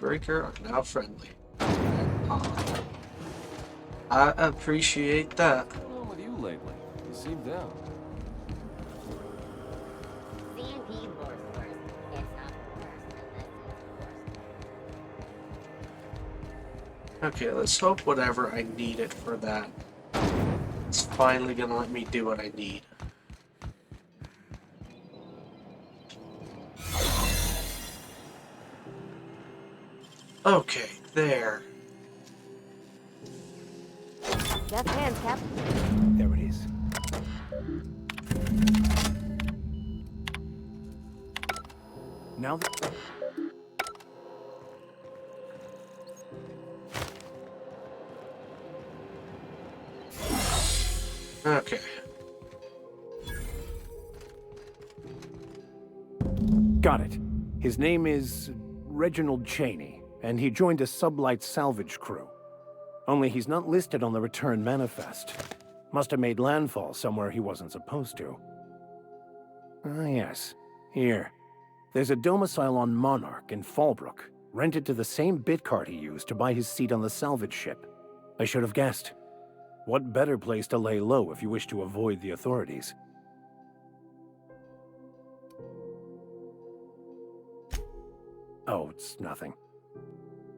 Groundbreaker are now friendly. I appreciate that. What's going on with you lately? You seem down. C&P boards first. It's not first unless it's worse. Okay, let's hope whatever I need it for that. It's finally gonna let me do what I need. Okay, there. Deft hands, Cap. There it is. Now that... Okay. Got it. His name is Reginald Cheney, and he joined a sublight salvage crew. Only he's not listed on the return manifest. Must have made landfall somewhere he wasn't supposed to. Ah, yes. Here. There's a domicile on Monarch in Fallbrook, rented to the same bit card he used to buy his seat on the salvage ship. I should have guessed. What better place to lay low if you wish to avoid the authorities? Oh, it's nothing.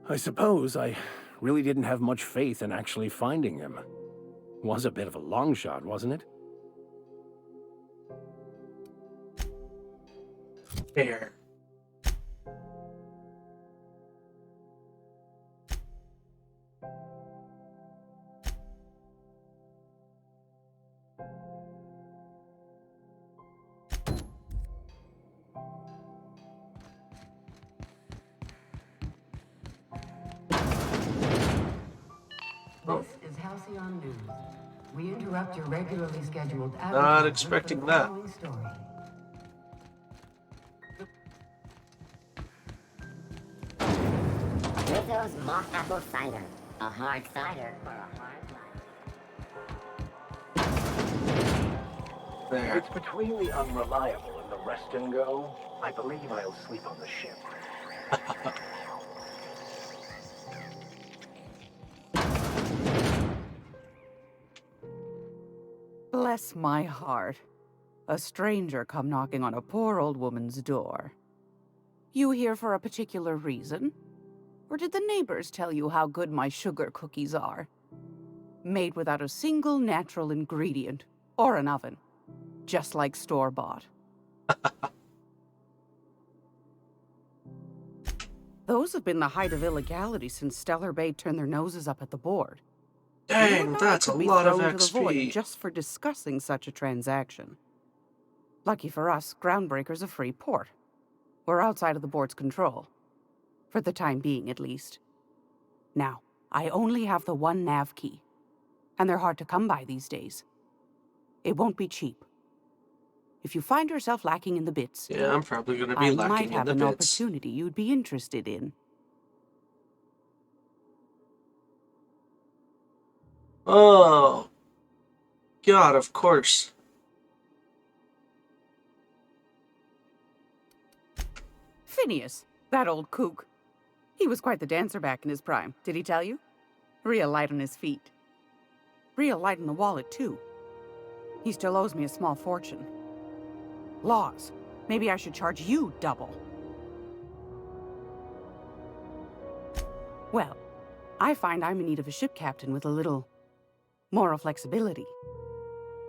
I suppose I really didn't have much faith in actually finding him. Was a bit of a long shot, wasn't it? There. This is Halcyon News. We interrupt your regularly scheduled Not expecting for the that. following story. Rizzo's mock apple cider. A hard cider for a hard life. There. It's between the unreliable and the rest and go. I believe I'll sleep on the ship. Bless my heart. A stranger come knocking on a poor old woman's door. You here for a particular reason? Or did the neighbors tell you how good my sugar cookies are? Made without a single natural ingredient, or an oven. Just like store-bought. Those have been the height of illegality since Stellar Bay turned their noses up at the board. Dang, that's a lot of To the void XP. just for discussing such a transaction. Lucky for us, Groundbreaker's a free port. We're outside of the board's control. For the time being, at least. Now, I only have the one nav key. And they're hard to come by these days. It won't be cheap. If you find yourself lacking in the bits, Yeah, I'm probably gonna be I might lacking in have the an bits. opportunity you'd be interested in. Oh. God, of course. Phineas, that old kook. He was quite the dancer back in his prime, did he tell you? Real light on his feet. Real light in the wallet, too. He still owes me a small fortune. Laws. Maybe I should charge you double. Well, I find I'm in need of a ship captain with a little moral flexibility.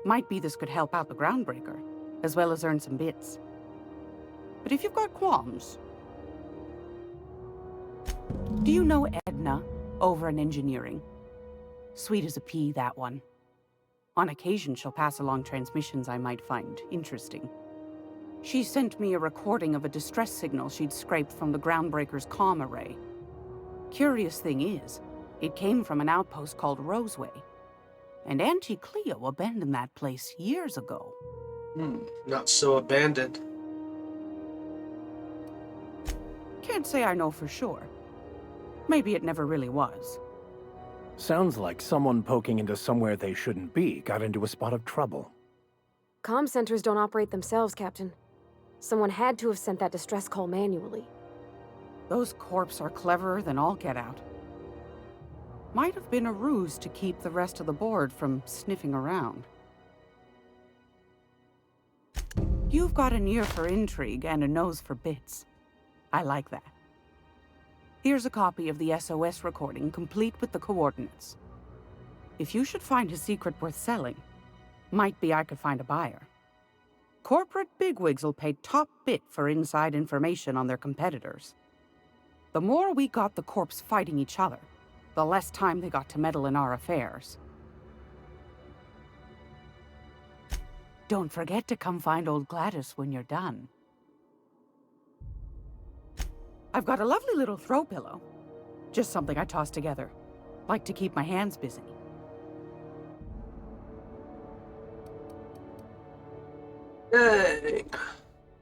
Might be this could help out the Groundbreaker, as well as earn some bits. But if you've got qualms... Do you know Edna, over in engineering? Sweet as a pea, that one. On occasion, she'll pass along transmissions I might find interesting. She sent me a recording of a distress signal she'd scraped from the Groundbreaker's comm array. Curious thing is, it came from an outpost called Roseway. And Auntie Cleo abandoned that place years ago. Not so abandoned. Can't say I know for sure. Maybe it never really was. Sounds like someone poking into somewhere they shouldn't be got into a spot of trouble. Comm centers don't operate themselves, Captain. Someone had to have sent that distress call manually. Those corps are cleverer than all get out. Might have been a ruse to keep the rest of the board from sniffing around. You've got an ear for intrigue and a nose for bits. I like that. Here's a copy of the SOS recording, complete with the coordinates. If you should find a secret worth selling, might be I could find a buyer. Corporate bigwigs will pay top bit for inside information on their competitors. The more we got the corps fighting each other, the less time they got to meddle in our affairs. Don't forget to come find old Gladys when you're done. I've got a lovely little throw pillow. Just something I toss together. Like to keep my hands busy. Dang.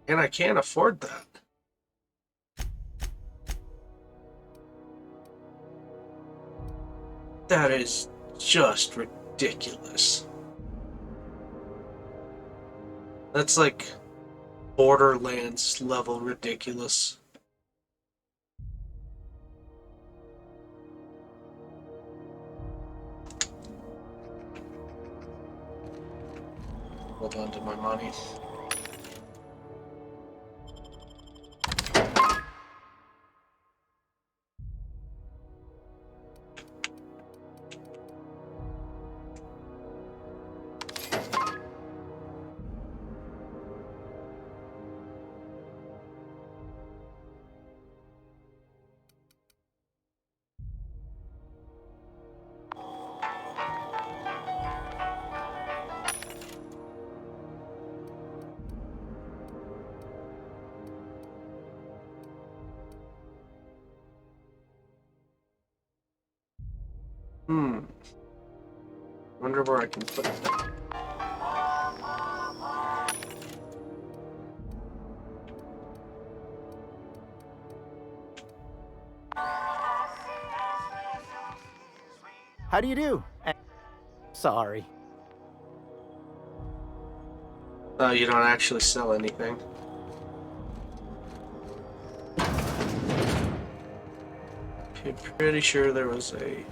And I can't afford that. That is just ridiculous. That's like Borderlands level ridiculous. Hold on to my money. Wonder where I can put it. How do you do? Sorry. Oh, you don't actually sell anything. Okay, pretty sure there was a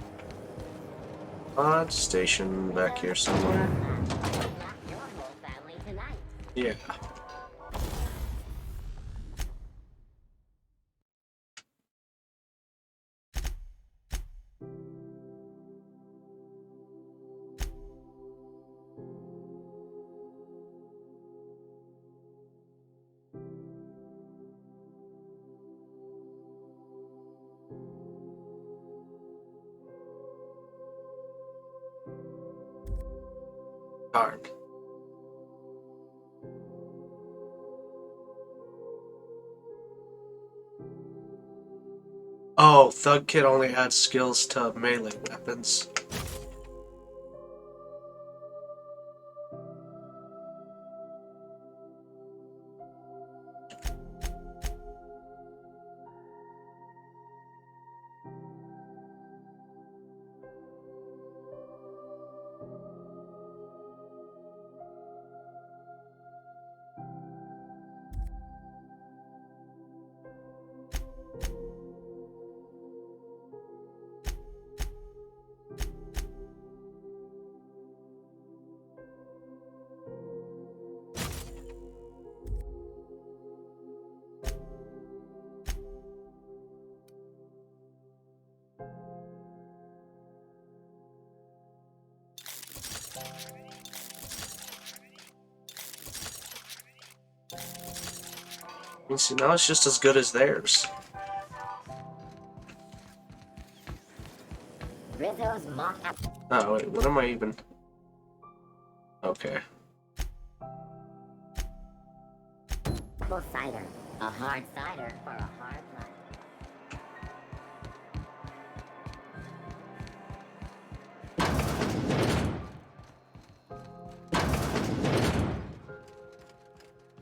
pod station back here somewhere. Your whole family tonight. Yeah. Darn. Oh, Thug Kid only adds skills to melee weapons. You see, now it's just as good as theirs. Rizzo's mock up. Oh, wait, what am I even... Okay. Apple cider. A hard cider for a hard life.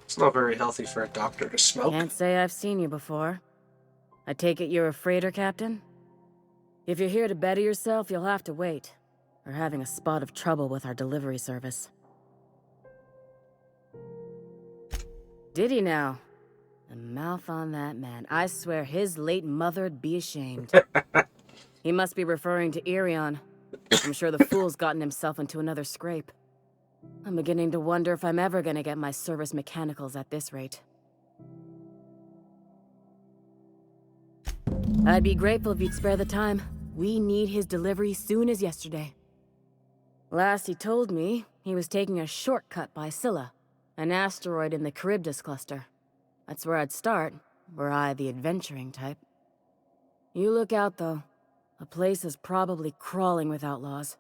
It's not very healthy for a doctor to smoke. Can't say I've seen you before. I take it you're a freighter captain? If you're here to better yourself, you'll have to wait. We're having a spot of trouble with our delivery service. Did he now? The mouth on that man. I swear his late mother'd be ashamed. He must be referring to Irion. I'm sure the fool's gotten himself into another scrape. I'm beginning to wonder if I'm ever gonna get my service mechanicals at this rate. I'd be grateful if you'd spare the time. We need his delivery soon as yesterday. Last he told me, he was taking a shortcut by Scylla, an asteroid in the Charybdis cluster. That's where I'd start, were I the adventuring type. You look out, though. The place is probably crawling with outlaws.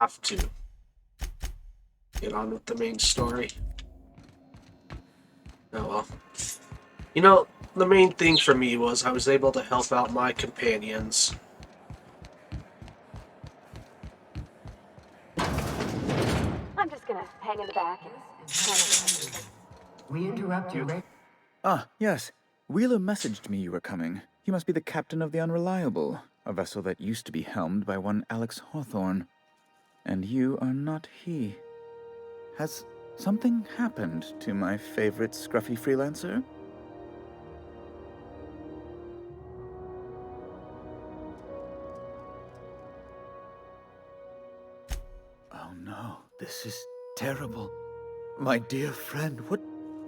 Have to get on with the main story. Oh well. You know, the main thing for me was I was able to help out my companions. I'm just gonna hang in the back and... We interrupt your Ah, yes. Wheeler messaged me you were coming. He must be the captain of the Unreliable, a vessel that used to be helmed by one Alex Hawthorne. And you are not he. Has something happened to my favorite scruffy freelancer? Oh no, this is terrible. My dear friend, what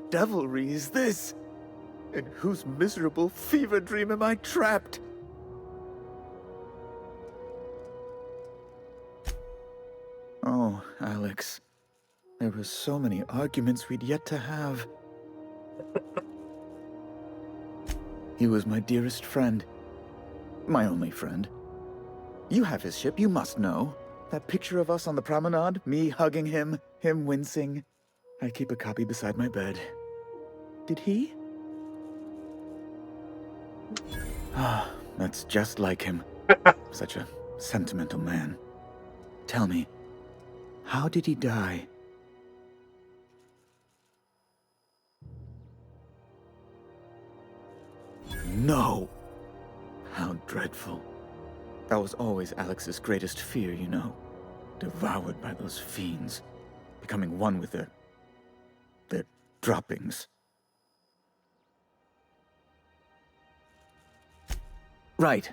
devilry is this? In whose miserable fever dream am I trapped? Oh, Alex. There were so many arguments we'd yet to have. He was my dearest friend. My only friend. You have his ship, you must know. That picture of us on the promenade, me hugging him, him wincing. I keep a copy beside my bed. Did he? Ah, that's just like him. Such a sentimental man. Tell me, how did he die? No! How dreadful. That was always Alex's greatest fear, you know. Devoured by those fiends. Becoming one with their droppings. Right.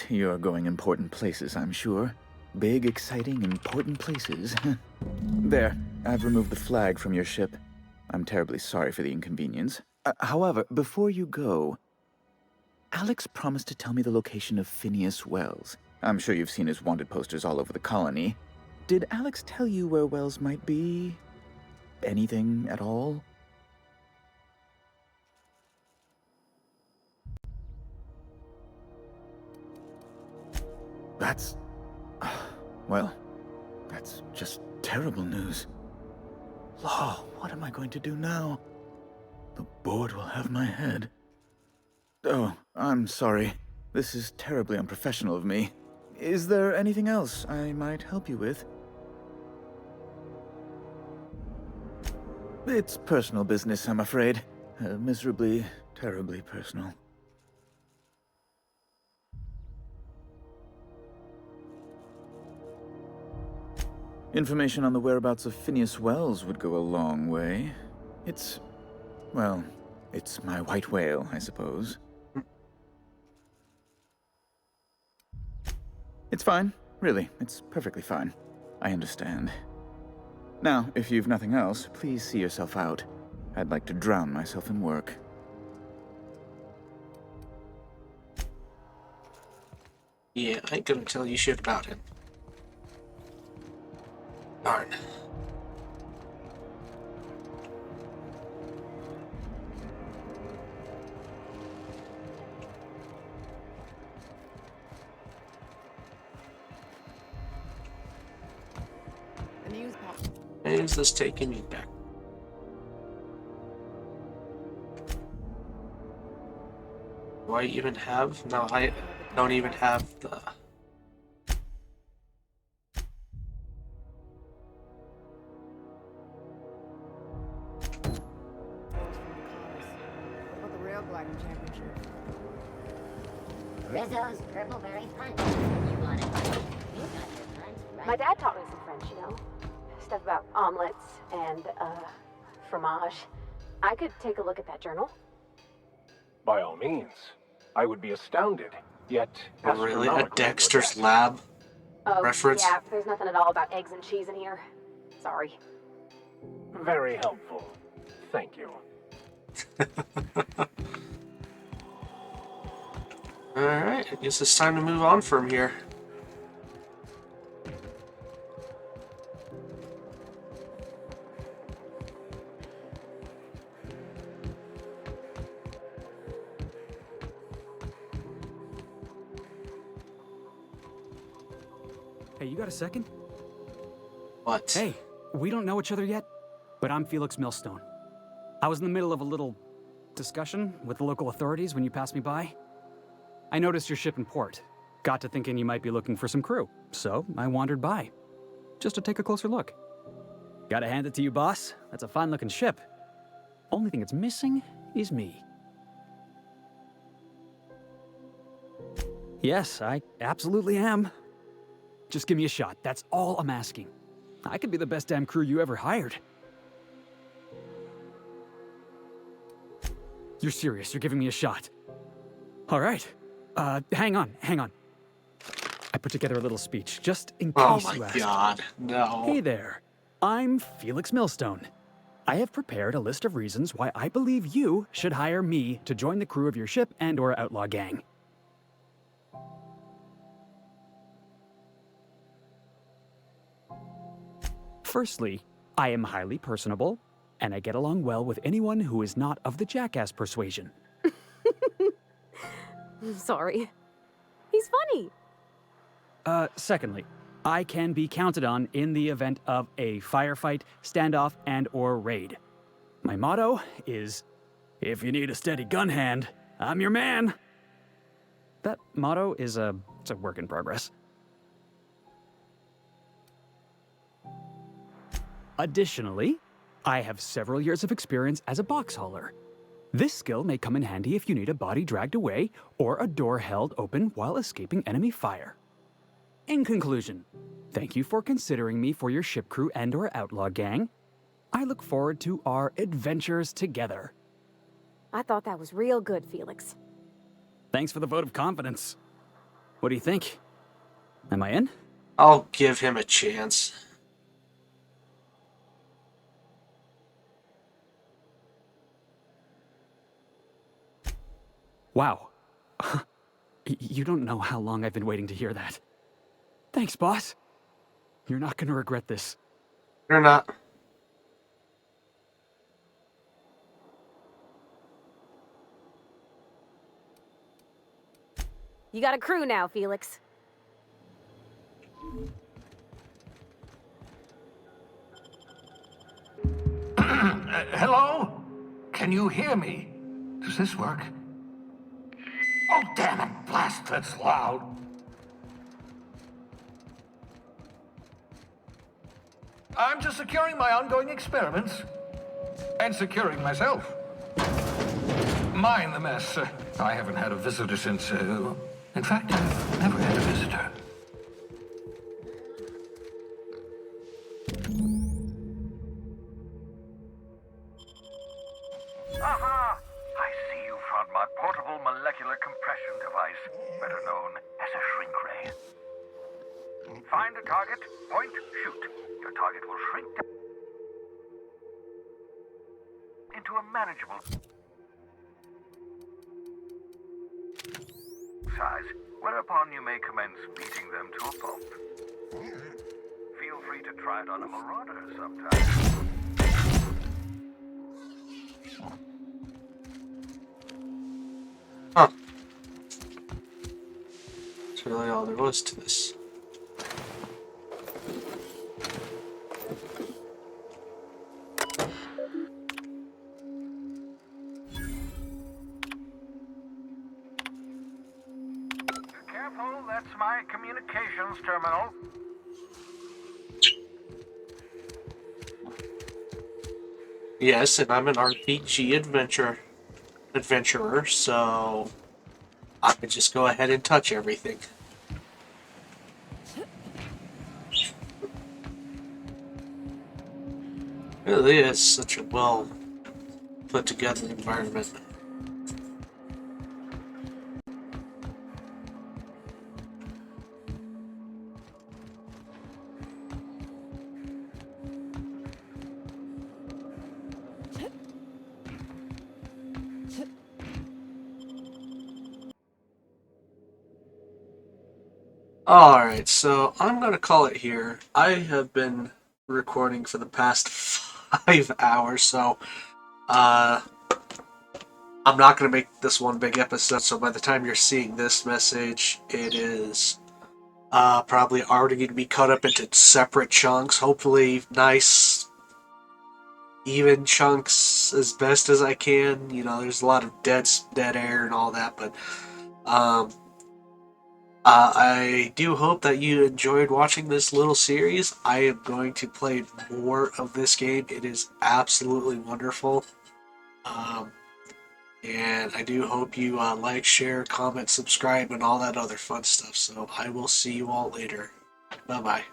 You're going important places, I'm sure. Big, exciting, important places. There, I've removed the flag from your ship. I'm terribly sorry for the inconvenience. However, before you go, Alex promised to tell me the location of Phineas Wells. I'm sure you've seen his wanted posters all over the colony. Did Alex tell you where Wells might be? Anything at all? That's... well, that's just terrible news. Law, what am I going to do now? The board will have my head. Oh, I'm sorry. This is terribly unprofessional of me. Is there anything else I might help you with? It's personal business, I'm afraid. Miserably, terribly personal. Information on the whereabouts of Phineas Wells would go a long way. It's my white whale, I suppose. It's fine. Really, it's perfectly fine. I understand. Now, if you've nothing else, please see yourself out. I'd like to drown myself in work. Yeah, I ain't gonna tell you shit about him. Darn. And is this taking me back? Do I even have? No, I don't even have the... Rizzo's Purpleberry Punch. You want it? You got your punch right. My dad taught me some French, you know? Stuff about omelets and, fromage. I could take a look at that journal. By all means. I would be astounded, yet Oh, really? A astronomically Dexter's impressed. Lab Oh, reference? yeah, there's nothing at all about eggs and cheese in here. Sorry. Very helpful. Thank you. Alright, I guess it's time to move on from here. Hey, you got a second? What? Hey, we don't know each other yet, but I'm Felix Millstone. I was in the middle of a little discussion with the local authorities when you passed me by. I noticed your ship in port. Got to thinking you might be looking for some crew, so I wandered by. Just to take a closer look. Gotta hand it to you, boss. That's a fine-looking ship. Only thing it's missing is me. Yes, I absolutely am. Just give me a shot. That's all I'm asking. I could be the best damn crew you ever hired. You're serious. You're giving me a shot. All right. Hang on. I put together a little speech, just in case you asked. Oh my god, no. Hey there. I'm Felix Millstone. I have prepared a list of reasons why I believe you should hire me to join the crew of your ship and/or outlaw gang. Firstly, I am highly personable, and I get along well with anyone who is not of the jackass persuasion. Sorry. He's funny. Secondly, I can be counted on in the event of a firefight, standoff, and/or raid. My motto is, if you need a steady gun hand, I'm your man. That motto is it's a work in progress. Additionally, I have several years of experience as a box hauler. This skill may come in handy if you need a body dragged away or a door held open while escaping enemy fire. In conclusion, thank you for considering me for your ship crew and/or outlaw gang. I look forward to our adventures together. I thought that was real good, Felix. Thanks for the vote of confidence. What do you think? Am I in? I'll give him a chance. Wow. You don't know how long I've been waiting to hear that. Thanks, boss. You're not gonna regret this. You're not. You got a crew now, Felix. Hello? Can you hear me? Does this work? Oh, damn it! Blast, that's loud. I'm just securing my ongoing experiments. And securing myself. Mind the mess. I haven't had a visitor since, in fact, I've never had a visitor. Aha! I see you found my portable molecular compression device, better known as a shrink ray. Find a target, point, shoot. Your target will shrink down into a manageable size, whereupon you may commence beating them to a pulp. Feel free to try it on a marauder sometime. Huh. That's really all there was to this. Careful, that's my communications terminal. Yes, and I'm an RPG adventurer, so I could just go ahead and touch everything. It really is such a well put together environment. Alright, so I'm going to call it here. I have been recording for the past 5 hours, so I'm not going to make this one big episode, so by the time you're seeing this message, it is probably already going to be cut up into separate chunks, hopefully nice, even chunks as best as I can. You know, there's a lot of dead air and all that, but I do hope that you enjoyed watching this little series. I am going to play more of this game. It is absolutely wonderful. And I do hope you like, share, comment, subscribe, and all that other fun stuff. So I will see you all later. Bye-bye.